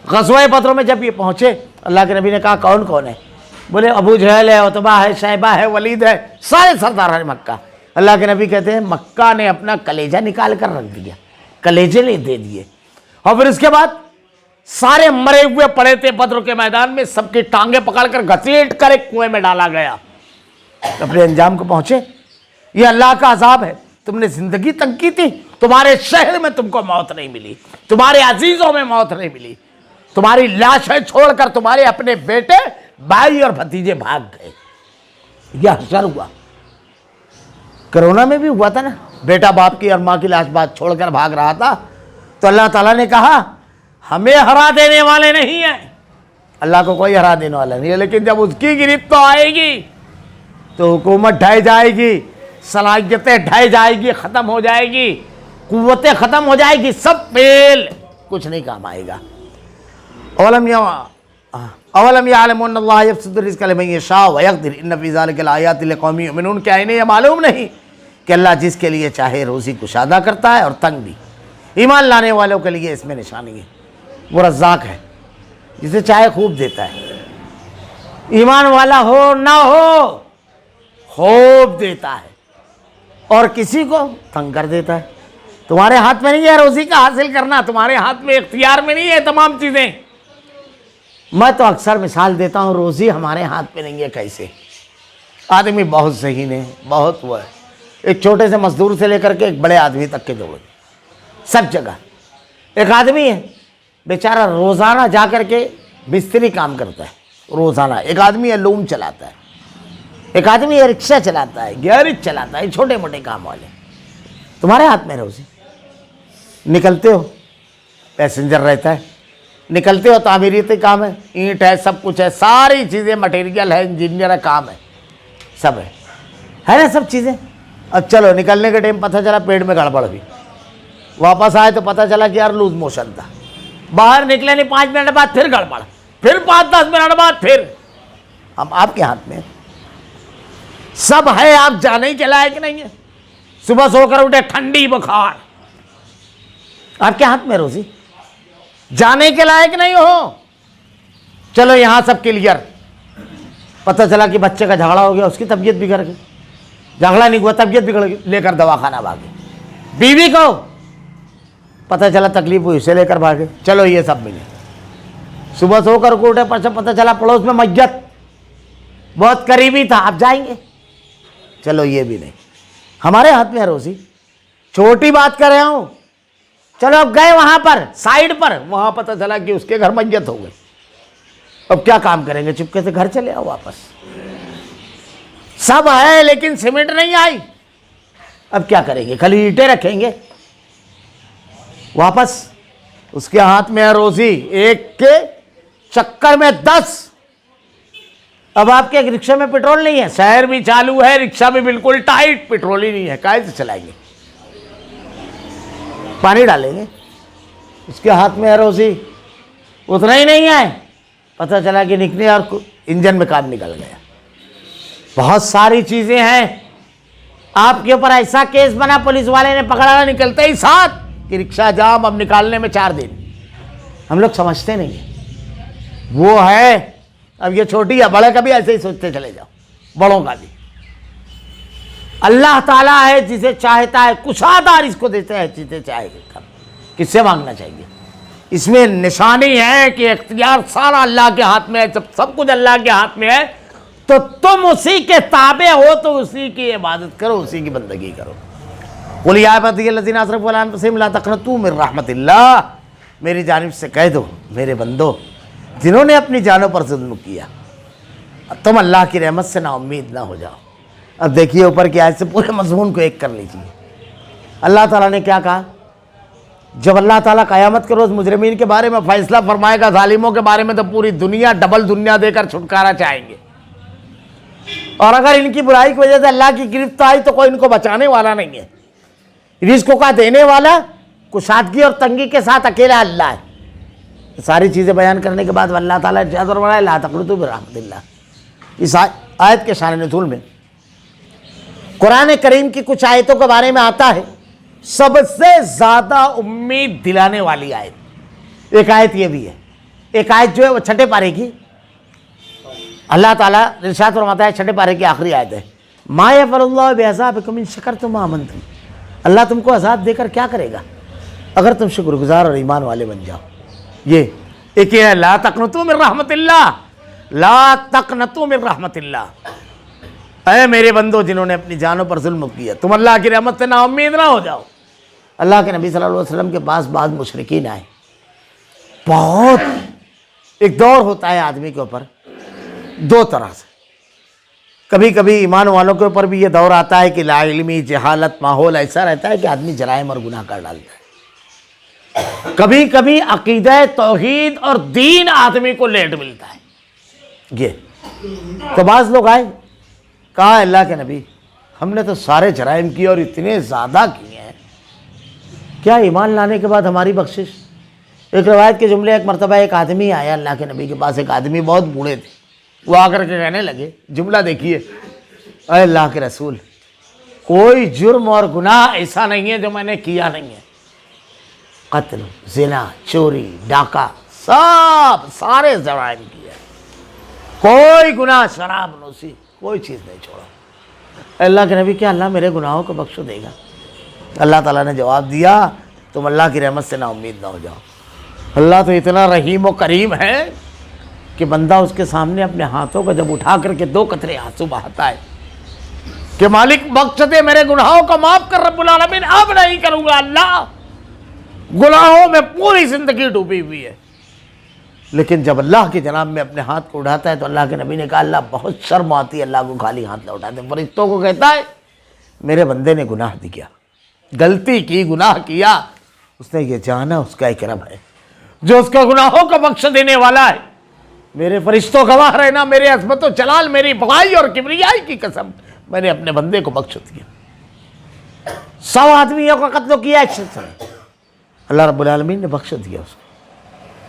غزوہ بدر میں جب یہ پہنچے, اللہ کے نبی نے کہا کون کون ہے؟ بولے ابو جہل ہے, عتبہ ہے, شیبہ ہے, ولید ہے, سارے سردار ہیں مکہ. اللہ کے نبی کہتے ہیں مکہ نے اپنا کلیجہ نکال کر رکھ دیا, کلیجے نہیں دے دیے. اور پھر اس کے بعد سارے مرے ہوئے پڑے تھے بدر کے میدان میں, سب کی ٹانگیں پکڑ کر گھسیٹ کر ایک کنویں میں ڈالا گیا. اپنے انجام کو پہنچے. یہ اللہ کا عذاب ہے. تم نے زندگی تنگ کی تھی, تمہارے شہر میں تم کو موت نہیں ملی, تمہارے عزیزوں میں موت نہیں ملی, تمہاری لاشیں چھوڑ کر تمہارے اپنے بیٹے, بھائی اور بھتیجے بھاگ گئے. یہ حشر ہوا. کرونا میں بھی ہوا تھا نا, بیٹا باپ کی اور ماں کی لاش بات چھوڑ کر بھاگ رہا تھا, تو اللہ تعالیٰ نے کہا ہمیں ہرا دینے والے نہیں ہیں. اللہ کو کوئی ہرا دینے والا نہیں ہے, لیکن جب اس کی گرفت تو آئے گی تو حکومت ڈھائی جائے گی, صلاحیتیں ڈھائی جائے گی, ختم ہو جائے گی, قوتیں ختم ہو جائے گی, سب فیل, کچھ نہیں کام آئے گا. اولم یعلموا ان اللہ یبسط الرزق لمن یشاء ویقدر ان فی ذلک لآیات لقوم یؤمنون. کیا انہیں یہ معلوم نہیں کہ اللہ جس کے لیے چاہے روزی کشادہ کرتا ہے اور تنگ بھی. ایمان لانے والوں کے لیے اس میں نشانی ہے. وہ رزاق ہے, جسے چاہے خوب دیتا ہے. ایمان والا ہو نہ ہو, خوب دیتا ہے, اور کسی کو تنگ کر دیتا ہے. تمہارے ہاتھ میں نہیں ہے روزی کا حاصل کرنا, تمہارے ہاتھ میں, اختیار میں نہیں ہے تمام چیزیں. میں تو اکثر مثال دیتا ہوں, روزی ہمارے ہاتھ میں نہیں ہے. کیسے؟ آدمی بہت ذہین ہے, بہت وہ ہے, ایک چھوٹے سے مزدور سے لے کر کے ایک بڑے آدمی تک کے دوڑے سب جگہ. ایک آدمی ہے بیچارہ روزانہ جا کر کے مستری کام کرتا ہے روزانہ. ایک آدمی ہے لوم چلاتا ہے, ایک آدمی ہے رکشہ چلاتا ہے, گیرج چلاتا ہے, چھوٹے موٹے کام والے. تمہارے ہاتھ میں روزی. نکلتے ہو, پیسنجر رہتا ہے, نکلتے ہو, تعمیراتی کام ہے, اینٹ ہے, سب کچھ ہے, ساری چیزیں, مٹیریل ہے, انجینئر ہے, کام ہے, سب ہے نا سب چیزیں. اب چلو نکلنے کے ٹائم پتہ چلا پیٹ میں گڑبڑ ہوئی, واپس آئے تو پتہ چلا کہ یار لوز موشن تھا. باہر نکلے نہیں 5 منٹ بعد پھر گڑبڑ, پھر 5-10 منٹ بعد پھر. ہم آپ کے ہاتھ میں سب ہے, آپ جانے کے لائق نہیں ہے. صبح سو کر اٹھے ٹھنڈی بخار, آپ کے ہاتھ میں روزی, جانے کے لائق نہیں ہو. چلو یہاں سب کلیئر. پتہ چلا کہ بچے کا جھگڑا ہو گیا, اس کی طبیعت بگڑ گئی. جھگڑا نہیں ہوا, طبیعت بگڑ گئی, لے کر دواخانہ بھاگے. بیوی کو پتہ چلا تکلیف ہوئی, اسے لے کر بھاگے. چلو یہ سب ملے. صبح سو کر اٹھے, پتہ چلا پڑوس میں میت, بہت قریبی تھا, اب جائیں گے. چلو یہ بھی نہیں. ہمارے ہاتھ میں ہے روزی. چھوٹی بات کر رہا ہوں. چلو اب گئے وہاں پر سائڈ پر, وہاں پتہ چلا کہ اس کے گھر میت ہو گئی. اب کیا کام کریں گے؟ چپکے سے گھر چلے آؤ واپس. سب ہے لیکن سیمنٹ نہیں آئی. اب کیا کریں گے؟ خالی اینٹیں رکھیں گے واپس. اس کے ہاتھ میں ہے روزی, ایک کے چکر میں 10. اب آپ کے ایک رکشے میں پیٹرول نہیں ہے, شہر بھی چالو ہے, رکشہ بھی بالکل ٹائٹ, پیٹرول ہی نہیں ہے, کائے سے چلائیں گے؟ پانی ڈالیں گے. اس کے ہاتھ میں ہے روزی, اتنا ہی نہیں ہے, پتہ چلا کہ نکلے اور انجن میں کام نکل گیا. بہت ساری چیزیں ہیں. آپ کے اوپر ایسا کیس بنا, پولیس والے نے پکڑا, نکلتے ہی ساتھ کہ رکشہ جام, اب نکالنے میں 4 دن. ہم لوگ سمجھتے نہیں ہیں وہ ہے. اب یہ چھوٹی ہے, بڑے کا بھی ایسے ہی سوچتے چلے جاؤ, بڑوں کا بھی. اللہ تعالیٰ ہے جسے چاہتا ہے کشادہ رزق کو دیتا ہے, جسے چاہے کس سے مانگنا چاہیے. اس میں نشانی ہے کہ اختیار سارا اللہ کے ہاتھ میں ہے. جب سب کچھ اللہ کے ہاتھ میں ہے تو تم اسی کے تابع ہو, تو اسی کی عبادت کرو, اسی کی بندگی کرو. قل یا عبادی الذین اسرفوا علی انفسہم لا تقنطوا من رحمت اللہ. میری جانب سے کہہ دو میرے بندو جنہوں نے اپنی جانوں پر ظلم کیا, تم اللہ کی رحمت سے نا امید نہ ہو جاؤ. اب دیکھیے اوپر کی آیت سے پورے مضمون کو ایک کر لیجیے. اللہ تعالیٰ نے کیا کہا؟ جب اللہ تعالیٰ قیامت کے روز مجرمین کے بارے میں فیصلہ فرمائے گا, ظالموں کے بارے میں, تو پوری دنیا ڈبل دنیا دے کر چھٹکارا چاہیں گے. اور اگر ان کی برائی کی وجہ سے اللہ کی گرفت آئی تو کوئی ان کو بچانے والا نہیں ہے. رزق کا دینے والا کشادگی اور تنگی کے ساتھ اکیلا اللہ ہے. ساری چیزیں بیان کرنے کے بعد اللہ تعالیٰ ارشاد فرمایا لا تقنطوا من رحمت اللہ. اس آیت کے شان نزول میں قرآن کریم کی کچھ آیتوں کے بارے میں آتا ہے سب سے زیادہ امید دلانے والی آیت. ایک آیت یہ بھی ہے, ایک آیت جو ہے وہ 6 پارے کی, اللہ تعالیٰ ارشاد فرماتا ہے 6 پارے کی آخری آیت ہے, ما یفعل اللہ بعذابکم ان شکرتم وآمنتم. اللہ تم کو عذاب دے کر کیا کرے گا اگر تم شکر گزار اور ایمان والے بن جاؤ. یہ ایک ہے لا تقنطوا من رحمت اللہ, لا تقنطوا من رحمت اللہ. اے میرے بندو جنہوں نے اپنی جانوں پر ظلم کیا, تم اللہ کی رحمت سے نا امید نہ ہو جاؤ. اللہ کے نبی صلی اللہ علیہ وسلم کے پاس بعض مشرکین آئے. بہت ایک دور ہوتا ہے آدمی کے اوپر 2 طرح سے. کبھی کبھی ایمان والوں کے اوپر بھی یہ دور آتا ہے کہ لا علمی, جہالت, ماحول ایسا رہتا ہے کہ آدمی جرائم اور گناہ کر ڈالتا ہے. کبھی کبھی عقیدہ توحید اور دین آدمی کو لیٹ ملتا ہے. یہ تو بعض لوگ آئے, کہا اللہ کے نبی ہم نے تو سارے جرائم کیے اور اتنے زیادہ کیے ہیں, کیا ایمان لانے کے بعد ہماری بخشش؟ ایک روایت کے جملے, ایک مرتبہ ایک آدمی آیا اللہ کے نبی کے پاس. ایک آدمی بہت بوڑھے تھے, وہ آ کر کے کہنے لگے, جملہ دیکھیے, اے اللہ کے رسول کوئی جرم اور گناہ ایسا نہیں ہے جو میں نے کیا نہیں ہے. قتل, زنا, چوری, ڈاکہ, سارے جرائم کیے, کوئی گناہ, شراب نوشی, کوئی چیز نہیں چھوڑا. اللہ کے نبی کیا اللہ میرے گناہوں کو بخش دے گا؟ اللہ تعالیٰ نے جواب دیا تم اللہ کی رحمت سے نا امید نہ ہو جاؤ. اللہ تو اتنا رحیم و کریم ہے کہ بندہ اس کے سامنے اپنے ہاتھوں کو جب اٹھا کر کے 2 قطرے آنسو بہاتا ہے کہ مالک بخش دے, میرے گناہوں کو معاف کر رب العالمین, اب نہیں کروں گا اللہ, گناہوں میں پوری زندگی ڈوبی ہوئی ہے. لیکن جب اللہ کے جناب میں اپنے ہاتھ کو اٹھاتا ہے تو اللہ کے نبی نے کہا اللہ بہت شرم آتی ہے اللہ کو خالی ہاتھ نہ اٹھاتے. فرشتوں کو کہتا ہے میرے بندے نے گناہ کیا, غلطی کی, گناہ کیا, اس نے یہ جانا اس کا ایک رب ہے جو اس کا گناہوں کو بخش دینے والا ہے. میرے فرشتوں گواہ رہنا, میرے عظمت و جلال, میری بڑائی اور کبریائی کی قسم, میں نے اپنے بندے کو بخش دیا. 100 آدمیوں کا قتل کیا, اللہ رب العالمین نے بخش دیا اس کو.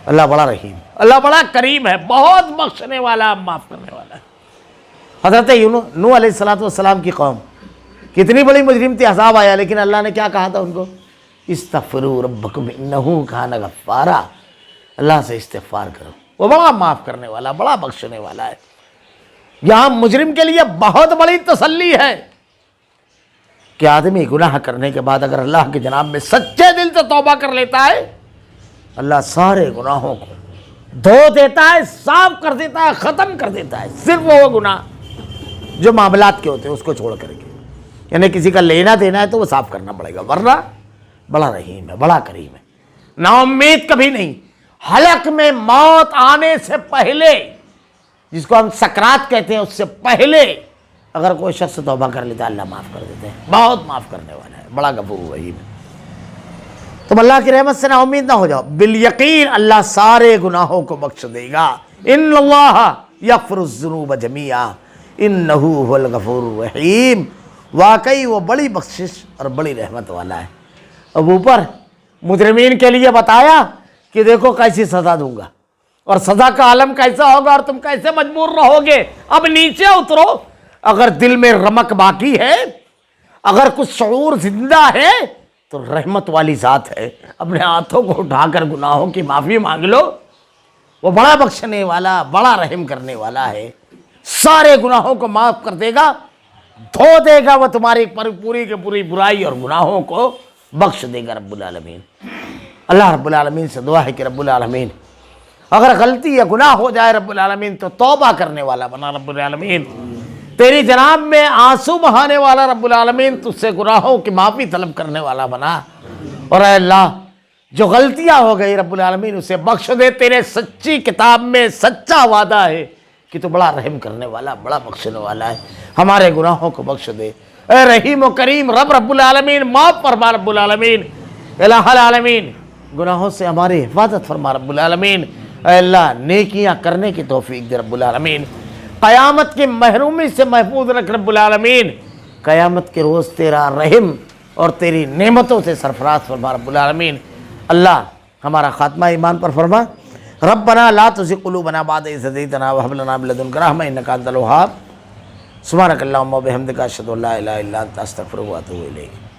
اللہ بڑا رحیم, اللہ بڑا کریم ہے, بہت بخشنے والا, معاف کرنے والا ہے. حضرت نوح علیہ السلام کی قوم کتنی بڑی مجرم تھی, عذاب آیا, لیکن اللہ نے کیا کہا تھا ان کو؟ استغفروا ربکم انہ کان غفارا, اللہ سے استغفار کرو, وہ بڑا معاف کرنے والا، بڑا بخشنے والا ہے۔ یہاں مجرم کے لیے بہت بڑی تسلی ہے کہ آدمی گناہ کرنے کے بعد اگر اللہ کے جناب میں سچے دل سے توبہ کر لیتا ہے، اللہ سارے گناہوں کو دھو دیتا ہے، صاف کر دیتا ہے، ختم کر دیتا ہے۔ صرف وہ گناہ جو معاملات کے ہوتے ہیں اس کو چھوڑ کر کے، یعنی کسی کا لینا دینا ہے تو وہ صاف کرنا پڑے گا، ورنہ بڑا رحیم ہے، بڑا کریم ہے، نا امید کبھی نہیں۔ حلق میں موت آنے سے پہلے، جس کو ہم سکرات کہتے ہیں، اس سے پہلے اگر کوئی شخص توبہ کر لیتا ہے اللہ معاف کر دیتے ہیں، بہت معاف کرنے والا ہے، بڑا غفور رحیم ہے۔ تم اللہ کی رحمت سے نا امید نہ ہو جاؤ، بالیقین اللہ سارے گناہوں کو بخش دے گا۔ ان اللہ یغفر الذنوب جمیعا انہ هو الغفور الرحیم، واقعی وہ بڑی بخشش اور بڑی رحمت والا ہے۔ اب اوپر مجرمین کے لیے بتایا کہ دیکھو کیسی سزا دوں گا اور سزا کا عالم کیسا ہوگا اور تم کیسے مجبور رہو گے۔ اب نیچے اترو، اگر دل میں رمق باقی ہے، اگر کچھ شعور زندہ ہے تو رحمت والی ذات ہے، اپنے ہاتھوں کو اٹھا کر گناہوں کی معافی مانگ لو، وہ بڑا بخشنے والا، بڑا رحم کرنے والا ہے، سارے گناہوں کو معاف کر دے گا، دھو دے گا، وہ تمہاری پوری کی پوری برائی اور گناہوں کو بخش دے گا رب العالمین۔ اللہ رب العالمین سے دعا ہے کہ رب العالمین اگر غلطی یا گناہ ہو جائے رب العالمین تو توبہ کرنے والا بنا رب العالمین، تیری جناب میں آنسو بہانے والا رب العالمین، تجھ سے گناہوں کی معافی طلب کرنے والا بنا، اور اے اللہ جو غلطیاں ہو گئی رب العالمین اسے بخش دے، تیرے سچی کتاب میں سچا وعدہ ہے کہ تو بڑا رحم کرنے والا، بڑا بخشنے والا ہے، ہمارے گناہوں کو بخش دے۔ اے رحیم و کریم رب العالمین معاف فرما رب العالمین، الہ العالمین گناہوں سے ہماری حفاظت فرما رب العالمین، اے اللہ نیکیاں کرنے کی توفیق دے رب العالمین، قیامت کی محرومی سے محفوظ رکھ رب العالمین، قیامت کے روز تیرا رحم اور تیری نعمتوں سے سرفراز فرما رب العالمین۔ اللہ ہمارا خاتمہ ایمان پر فرما، ربنا لا تزغ قلوبنا بعد إذ هديتنا وهب لنا من لدنك رحمة إنك أنت الوهاب۔ سبحانك اللهم وبحمدك أشهد أن لا إله إلا أنت أستغفرك وأتوب إليك۔